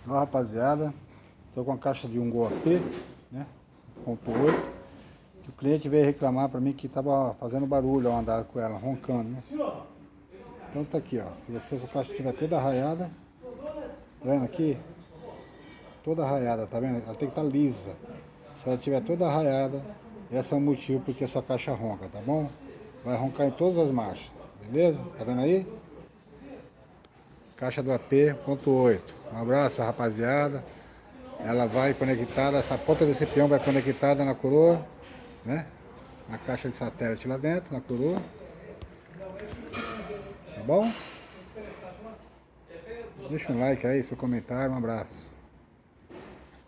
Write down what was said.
Ó, rapaziada, tô com a caixa de um GoAP, né, 1.8. O cliente veio reclamar pra mim que tava fazendo barulho ao andar com ela, roncando, né. Então tá aqui, ó, se você, a caixa estiver toda arraiada, tá vendo aqui? Toda arraiada, tá vendo? Ela tem que estar lisa. Se ela estiver toda arraiada, esse é o motivo porque a sua caixa ronca, tá bom? Vai roncar em todas as marchas, beleza? Tá vendo aí? Caixa do AP 1.8. Um abraço, rapaziada. Ela vai conectada, essa ponta desse peão vai conectada na coroa, né? Na caixa de satélite lá dentro, na coroa. Tá bom? Deixa um like aí, seu comentário, um abraço.